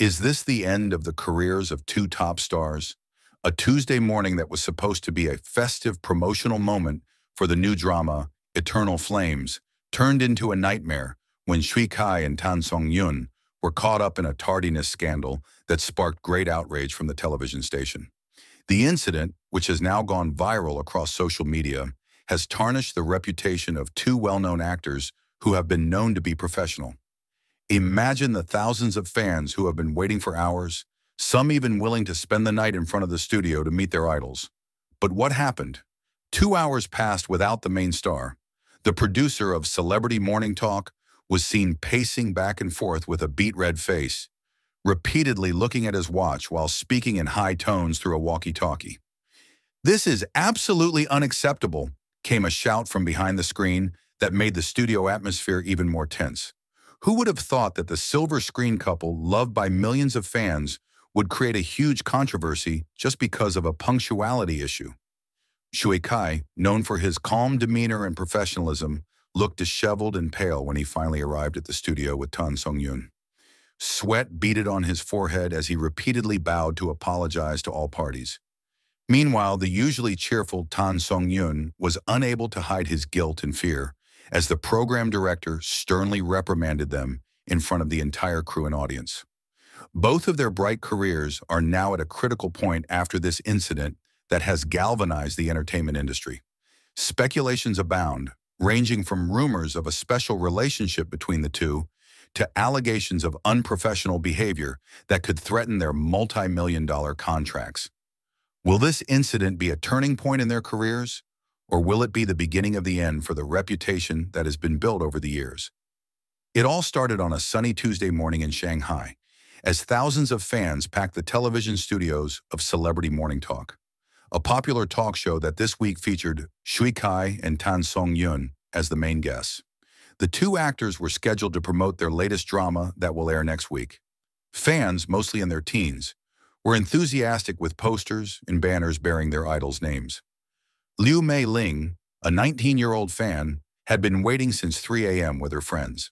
Is this the end of the careers of two top stars? A Tuesday morning that was supposed to be a festive promotional moment for the new drama, Eternal Flames, turned into a nightmare when Shui Kai and Tan Song-yun were caught up in a tardiness scandal that sparked great outrage from the television station. The incident, which has now gone viral across social media, has tarnished the reputation of two well-known actors who have been known to be professional. Imagine the thousands of fans who have been waiting for hours, some even willing to spend the night in front of the studio to meet their idols. But what happened? 2 hours passed without the main star. The producer of Celebrity Morning Talk was seen pacing back and forth with a beet-red face, repeatedly looking at his watch while speaking in high tones through a walkie-talkie. "This is absolutely unacceptable," came a shout from behind the screen that made the studio atmosphere even more tense. Who would have thought that the silver screen couple, loved by millions of fans, would create a huge controversy just because of a punctuality issue? Shui Kai, known for his calm demeanor and professionalism, looked disheveled and pale when he finally arrived at the studio with Tan Song-yun. Sweat beaded on his forehead as he repeatedly bowed to apologize to all parties. Meanwhile, the usually cheerful Tan Song-yun was unable to hide his guilt and fear as the program director sternly reprimanded them in front of the entire crew and audience. Both of their bright careers are now at a critical point after this incident that has galvanized the entertainment industry. Speculations abound, ranging from rumors of a special relationship between the two to allegations of unprofessional behavior that could threaten their multi-million-dollar contracts. Will this incident be a turning point in their careers, or will it be the beginning of the end for the reputation that has been built over the years? It all started on a sunny Tuesday morning in Shanghai, as thousands of fans packed the television studios of Celebrity Morning Talk, a popular talk show that this week featured Shui Kai and Tan Song-yun as the main guests. The two actors were scheduled to promote their latest drama that will air next week. Fans, mostly in their teens, were enthusiastic with posters and banners bearing their idols' names. Liu Mei Ling, a 19-year-old fan, had been waiting since 3 a.m. with her friends.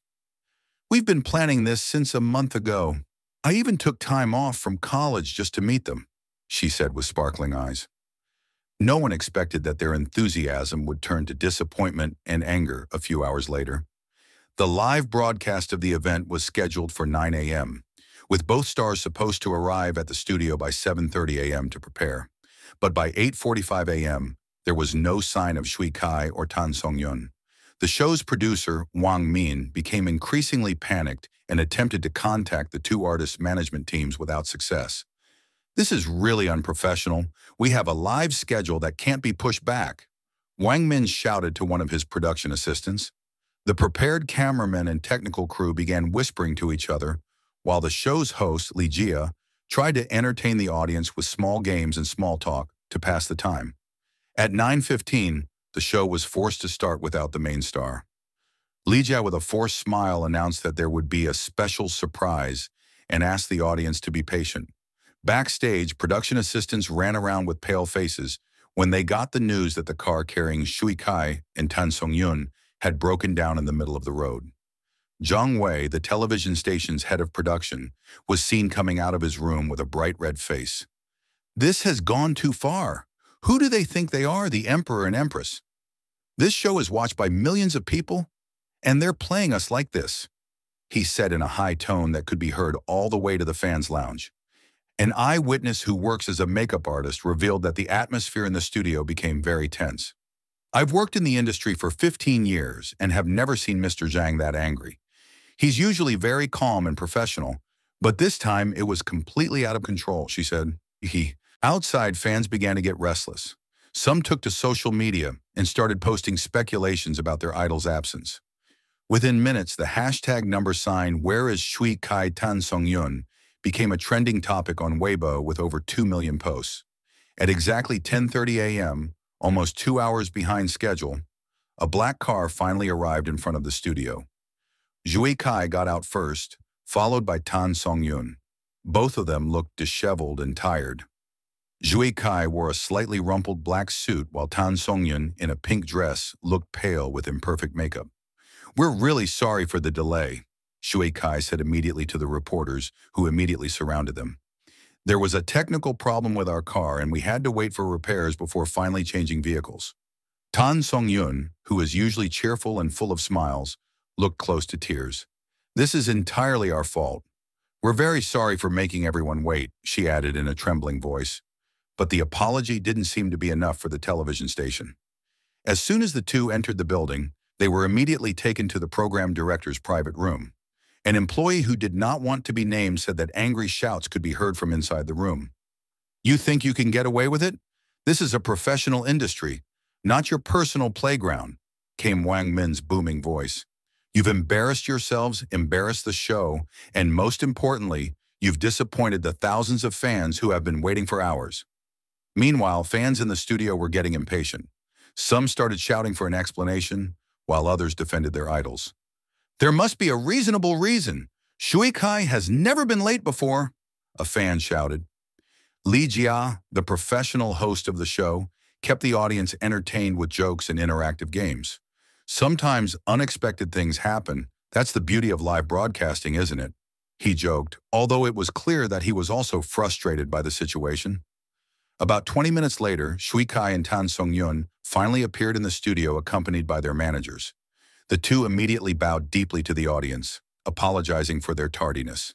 "We've been planning this since a month ago. I even took time off from college just to meet them," she said with sparkling eyes. No one expected that their enthusiasm would turn to disappointment and anger a few hours later. The live broadcast of the event was scheduled for 9 a.m., with both stars supposed to arrive at the studio by 7:30 a.m. to prepare. But by 8:45 a.m., there was no sign of Shui Kai or Tan Song-yun. The show's producer, Wang Min, became increasingly panicked and attempted to contact the two artists' management teams without success. "This is really unprofessional. We have a live schedule that can't be pushed back," Wang Min shouted to one of his production assistants. The prepared cameramen and technical crew began whispering to each other, while the show's host, Li Jia, tried to entertain the audience with small games and small talk to pass the time. At 9:15, the show was forced to start without the main star. Li Jia, with a forced smile, announced that there would be a special surprise and asked the audience to be patient. Backstage, production assistants ran around with pale faces when they got the news that the car carrying Shui Kai and Tan Song-yun had broken down in the middle of the road. Zhang Wei, the television station's head of production, was seen coming out of his room with a bright red face. "This has gone too far. Who do they think they are, the emperor and empress? This show is watched by millions of people, and they're playing us like this," he said in a high tone that could be heard all the way to the fans' lounge. An eyewitness who works as a makeup artist revealed that the atmosphere in the studio became very tense. "I've worked in the industry for 15 years and have never seen Mr. Zhang that angry. He's usually very calm and professional, but this time it was completely out of control," she said. Outside, fans began to get restless. Some took to social media and started posting speculations about their idol's absence. Within minutes, the hashtag #, "Where is Shui Kai Tan Song-yun?" became a trending topic on Weibo with over 2 million posts. At exactly 10:30 a.m., almost 2 hours behind schedule, a black car finally arrived in front of the studio. Shui Kai got out first, followed by Tan Song-yun. Both of them looked disheveled and tired. Shui Kai wore a slightly rumpled black suit while Tan Song-yun, in a pink dress, looked pale with imperfect makeup. "We're really sorry for the delay. Shui Kai said immediately to the reporters, who immediately surrounded them. There was a technical problem with our car and we had to wait for repairs before finally changing vehicles. Tan Song-yun, who is usually cheerful and full of smiles, looked close to tears. This is entirely our fault. We're very sorry for making everyone wait, she added in a trembling voice. But the apology didn't seem to be enough for the television station. As soon as the two entered the building, they were immediately taken to the program director's private room. An employee who did not want to be named said that angry shouts could be heard from inside the room. You think you can get away with it? This is a professional industry, not your personal playground, came Wang Min's booming voice. You've embarrassed yourselves, embarrassed the show, and most importantly, you've disappointed the thousands of fans who have been waiting for hours. Meanwhile, fans in the studio were getting impatient. Some started shouting for an explanation, while others defended their idols. There must be a reasonable reason. Shui Kai has never been late before, a fan shouted. Li Jia, the professional host of the show, kept the audience entertained with jokes and interactive games. Sometimes unexpected things happen. That's the beauty of live broadcasting, isn't it? He joked, although it was clear that he was also frustrated by the situation. About 20 minutes later, Shui Kai and Tan Song-yun finally appeared in the studio accompanied by their managers. The two immediately bowed deeply to the audience, apologizing for their tardiness.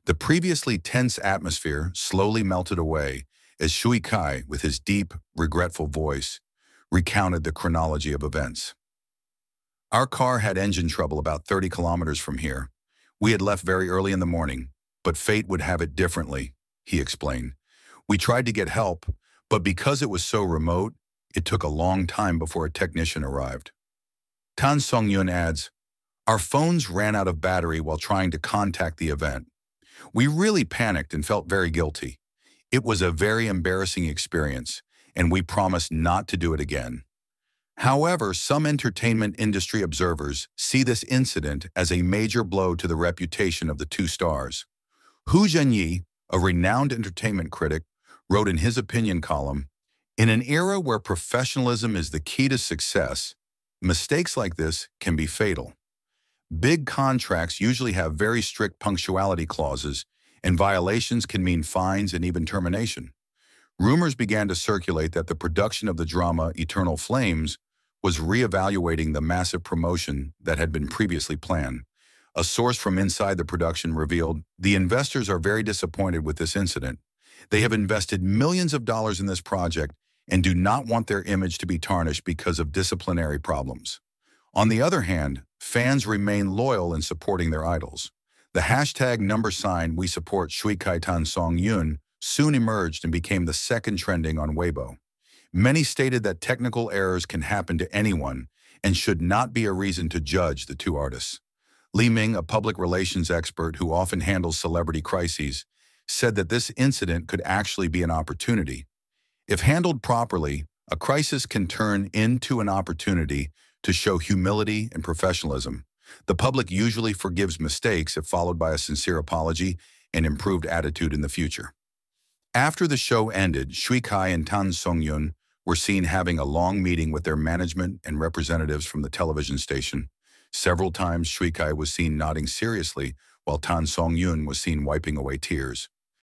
The previously tense atmosphere slowly melted away as Shui Kai, with his deep, regretful voice, recounted the chronology of events. Our car had engine trouble about 30 kilometers from here. We had left very early in the morning, but fate would have it differently, he explained. We tried to get help, but because it was so remote, it took a long time before a technician arrived. Tan Song-yun adds, our phones ran out of battery while trying to contact the event. We really panicked and felt very guilty. It was a very embarrassing experience, and we promised not to do it again. However, some entertainment industry observers see this incident as a major blow to the reputation of the two stars. Hu Zhenyi, a renowned entertainment critic, wrote in his opinion column, in an era where professionalism is the key to success, mistakes like this can be fatal. Big contracts usually have very strict punctuality clauses, and violations can mean fines and even termination. Rumors began to circulate that the production of the drama Eternal Flames was reevaluating the massive promotion that had been previously planned. A source from inside the production revealed, the investors are very disappointed with this incident. They have invested millions of dollars in this project and do not want their image to be tarnished because of disciplinary problems. On the other hand, fans remain loyal in supporting their idols. The hashtag #We support Shui Kai Tan Song-yun soon emerged and became the second trending on Weibo. Many stated that technical errors can happen to anyone and should not be a reason to judge the two artists. Li Ming, a public relations expert who often handles celebrity crises, said that this incident could actually be an opportunity. If handled properly, a crisis can turn into an opportunity to show humility and professionalism. The public usually forgives mistakes if followed by a sincere apology and improved attitude in the future. After the show ended, Shui Kai and Tan Song-yun were seen having a long meeting with their management and representatives from the television station. Several times, Shui Kai was seen nodding seriously, while Tan Song-yun was seen wiping away tears.